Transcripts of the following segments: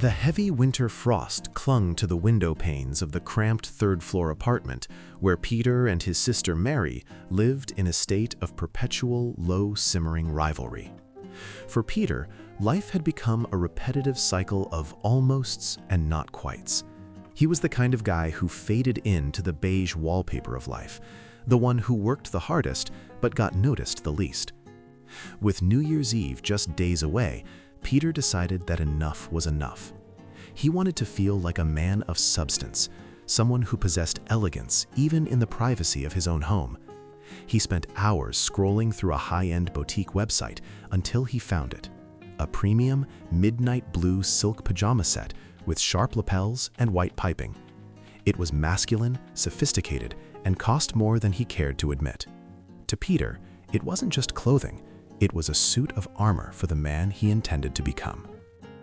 The heavy winter frost clung to the window panes of the cramped third-floor apartment where Peter and his sister Mary lived in a state of perpetual, low-simmering rivalry. For Peter, life had become a repetitive cycle of almosts and not quites. He was the kind of guy who faded into the beige wallpaper of life, the one who worked the hardest but got noticed the least. With New Year's Eve just days away, Peter decided that enough was enough. He wanted to feel like a man of substance, someone who possessed elegance even in the privacy of his own home. He spent hours scrolling through a high-end boutique website until he found it. A premium, midnight blue silk pajama set with sharp lapels and white piping. It was masculine, sophisticated, and cost more than he cared to admit. To Peter, it wasn't just clothing. It was a suit of armor for the man he intended to become.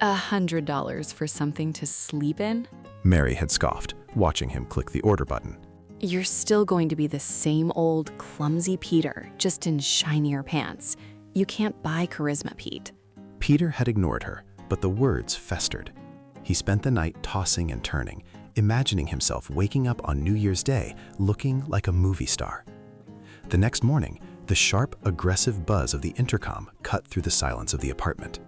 $100 for something to sleep in? Mary had scoffed, watching him click the order button. You're still going to be the same old, clumsy Peter, just in shinier pants. You can't buy charisma, Pete. Peter had ignored her, but the words festered. He spent the night tossing and turning, imagining himself waking up on New Year's Day looking like a movie star. The next morning, the sharp, aggressive buzz of the intercom cut through the silence of the apartment.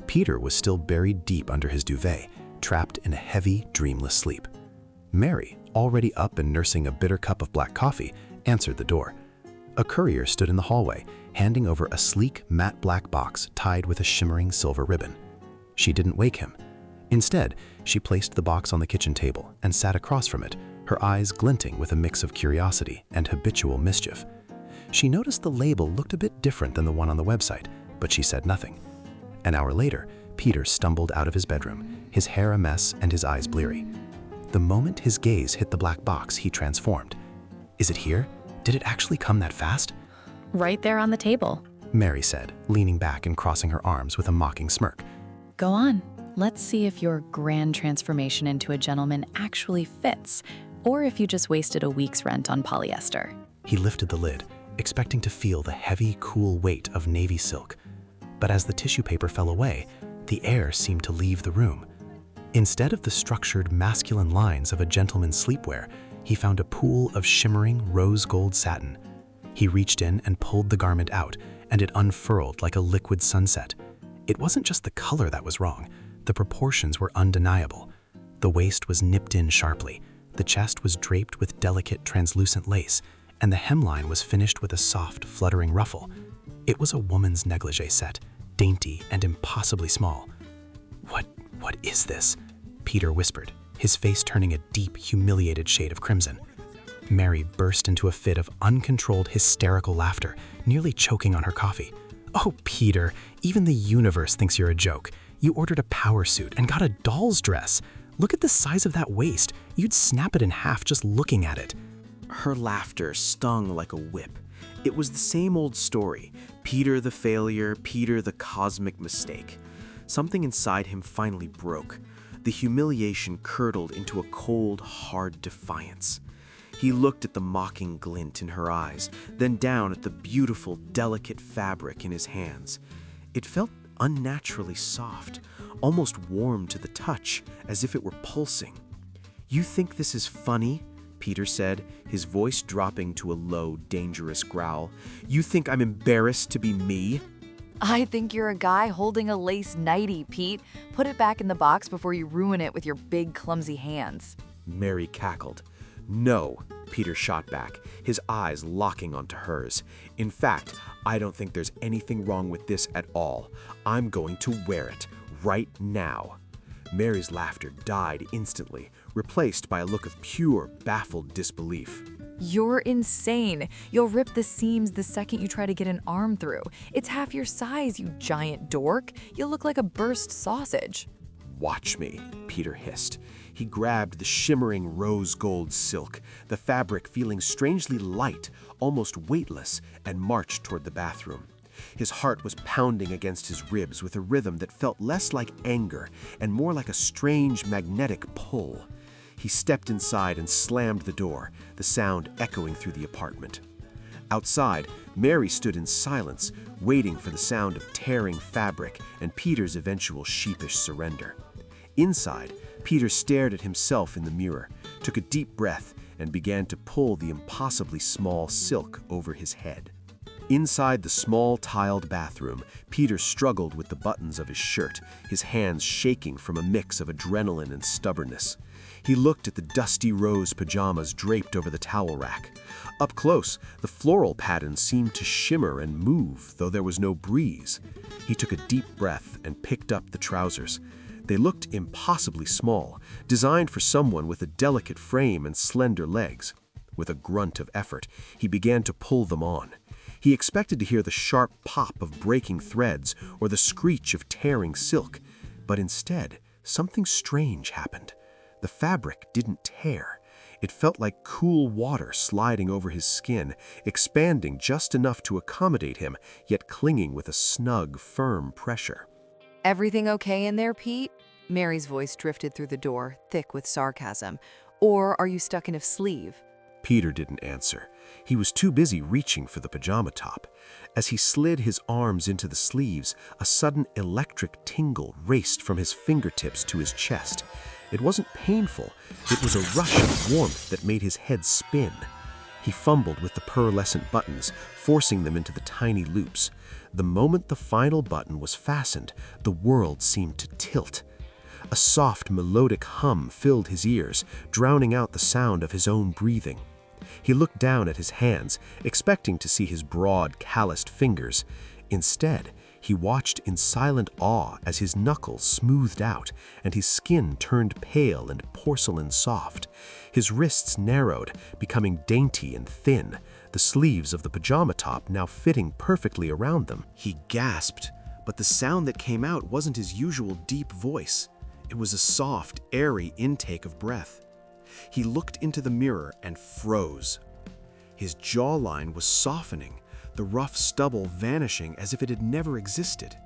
Peter was still buried deep under his duvet, trapped in a heavy, dreamless sleep. Mary, already up and nursing a bitter cup of black coffee, answered the door. A courier stood in the hallway, handing over a sleek, matte black box tied with a shimmering silver ribbon. She didn't wake him. Instead, she placed the box on the kitchen table and sat across from it, her eyes glinting with a mix of curiosity and habitual mischief. She noticed the label looked a bit different than the one on the website, but she said nothing. An hour later, Peter stumbled out of his bedroom, his hair a mess and his eyes bleary. The moment his gaze hit the black box, he transformed. "Is it here? Did it actually come that fast?" Right there on the table. Mary said, leaning back and crossing her arms with a mocking smirk. Go on. Let's see if your grand transformation into a gentleman actually fits, or if you just wasted a week's rent on polyester. He lifted the lid, expecting to feel the heavy, cool weight of navy silk. But as the tissue paper fell away, the air seemed to leave the room. Instead of the structured, masculine lines of a gentleman's sleepwear, he found a pool of shimmering rose gold satin. He reached in and pulled the garment out, and it unfurled like a liquid sunset. It wasn't just the color that was wrong. The proportions were undeniable. The waist was nipped in sharply, the chest was draped with delicate, translucent lace, and the hemline was finished with a soft, fluttering ruffle. It was a woman's negligee set, dainty and impossibly small. What is this?" Peter whispered, his face turning a deep, humiliated shade of crimson. Mary burst into a fit of uncontrolled, hysterical laughter, nearly choking on her coffee. "Oh, Peter, even the universe thinks you're a joke. You ordered a power suit and got a doll's dress. Look at the size of that waist. You'd snap it in half just looking at it." Her laughter stung like a whip. It was the same old story. Peter the failure, Peter the cosmic mistake. Something inside him finally broke. The humiliation curdled into a cold, hard defiance. He looked at the mocking glint in her eyes, then down at the beautiful, delicate fabric in his hands. It felt unnaturally soft, almost warm to the touch, as if it were pulsing. "You think this is funny?" Peter said, his voice dropping to a low, dangerous growl. "You think I'm embarrassed to be me?" I think you're a guy holding a lace nightie, Pete. Put it back in the box before you ruin it with your big, clumsy hands. Mary cackled. "No," Peter shot back, his eyes locking onto hers. "In fact, I don't think there's anything wrong with this at all. I'm going to wear it, right now." Mary's laughter died instantly, replaced by a look of pure, baffled disbelief. You're insane. You'll rip the seams the second you try to get an arm through. It's half your size, you giant dork. You'll look like a burst sausage. "Watch me," Peter hissed. He grabbed the shimmering rose gold silk, the fabric feeling strangely light, almost weightless, and marched toward the bathroom. His heart was pounding against his ribs with a rhythm that felt less like anger and more like a strange magnetic pull. He stepped inside and slammed the door, the sound echoing through the apartment. Outside, Mary stood in silence, waiting for the sound of tearing fabric and Peter's eventual sheepish surrender. Inside, Peter stared at himself in the mirror, took a deep breath, and began to pull the impossibly small silk over his head. Inside the small tiled bathroom, Peter struggled with the buttons of his shirt, his hands shaking from a mix of adrenaline and stubbornness. He looked at the dusty rose pajamas draped over the towel rack. Up close, the floral patterns seemed to shimmer and move, though there was no breeze. He took a deep breath and picked up the trousers. They looked impossibly small, designed for someone with a delicate frame and slender legs. With a grunt of effort, he began to pull them on. He expected to hear the sharp pop of breaking threads or the screech of tearing silk, but instead, something strange happened. The fabric didn't tear. It felt like cool water sliding over his skin, expanding just enough to accommodate him, yet clinging with a snug, firm pressure. Everything okay in there, Pete? Mary's voice drifted through the door, thick with sarcasm. Or are you stuck in a sleeve? Peter didn't answer. He was too busy reaching for the pajama top. As he slid his arms into the sleeves, a sudden electric tingle raced from his fingertips to his chest. It wasn't painful. It was a rush of warmth that made his head spin. He fumbled with the pearlescent buttons, forcing them into the tiny loops. The moment the final button was fastened, the world seemed to tilt. A soft, melodic hum filled his ears, drowning out the sound of his own breathing. He looked down at his hands, expecting to see his broad, calloused fingers. Instead, he watched in silent awe as his knuckles smoothed out and his skin turned pale and porcelain soft. His wrists narrowed, becoming dainty and thin, the sleeves of the pajama top now fitting perfectly around them. He gasped, but the sound that came out wasn't his usual deep voice. It was a soft, airy intake of breath. He looked into the mirror and froze. His jawline was softening, the rough stubble vanishing as if it had never existed.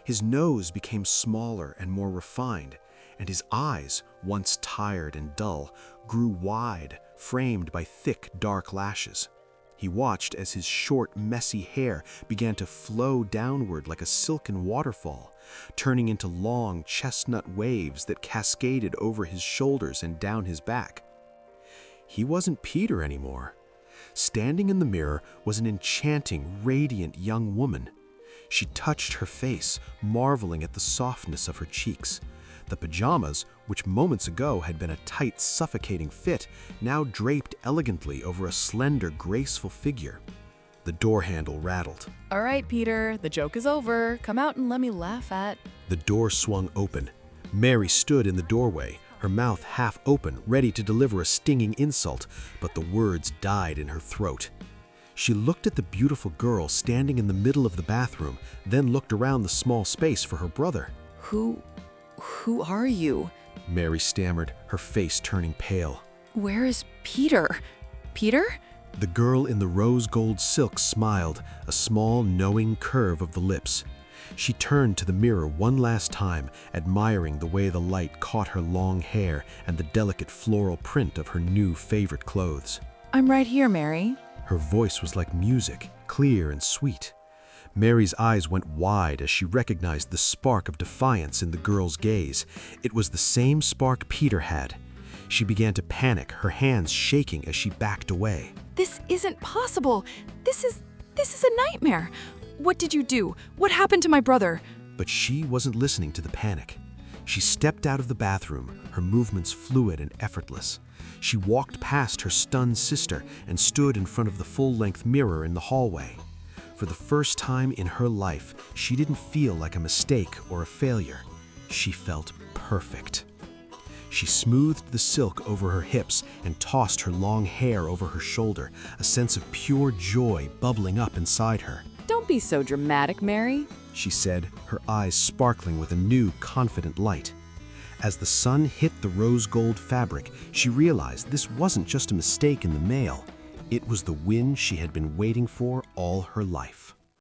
His nose became smaller and more refined, and his eyes, once tired and dull, grew wide, framed by thick, dark lashes. He watched as his short, messy hair began to flow downward like a silken waterfall, turning into long, chestnut waves that cascaded over his shoulders and down his back. He wasn't Peter anymore. Standing in the mirror was an enchanting, radiant young woman. She touched her face, marveling at the softness of her cheeks. The pajamas, which moments ago had been a tight, suffocating fit, now draped elegantly over a slender, graceful figure. The door handle rattled. All right, Peter, the joke is over. Come out and let me laugh at. The door swung open. Mary stood in the doorway, her mouth half open, ready to deliver a stinging insult, but the words died in her throat. She looked at the beautiful girl standing in the middle of the bathroom, then looked around the small space for her brother. Who are you? Mary stammered, her face turning pale. Where is Peter? Peter? The girl in the rose gold silk smiled, a small, knowing curve of the lips. She turned to the mirror one last time, admiring the way the light caught her long hair and the delicate floral print of her new favorite clothes. I'm right here, Mary. Her voice was like music, clear and sweet. Mary's eyes went wide as she recognized the spark of defiance in the girl's gaze. It was the same spark Peter had. She began to panic, her hands shaking as she backed away. This isn't possible. This is a nightmare. What did you do? What happened to my brother? But she wasn't listening to the panic. She stepped out of the bathroom, her movements fluid and effortless. She walked past her stunned sister and stood in front of the full-length mirror in the hallway. For the first time in her life, she didn't feel like a mistake or a failure. She felt perfect. She smoothed the silk over her hips and tossed her long hair over her shoulder, a sense of pure joy bubbling up inside her. Don't be so dramatic, Mary. She said, her eyes sparkling with a new, confident light. As the sun hit the rose gold fabric, she realized this wasn't just a mistake in the mail. It was the win she had been waiting for all her life.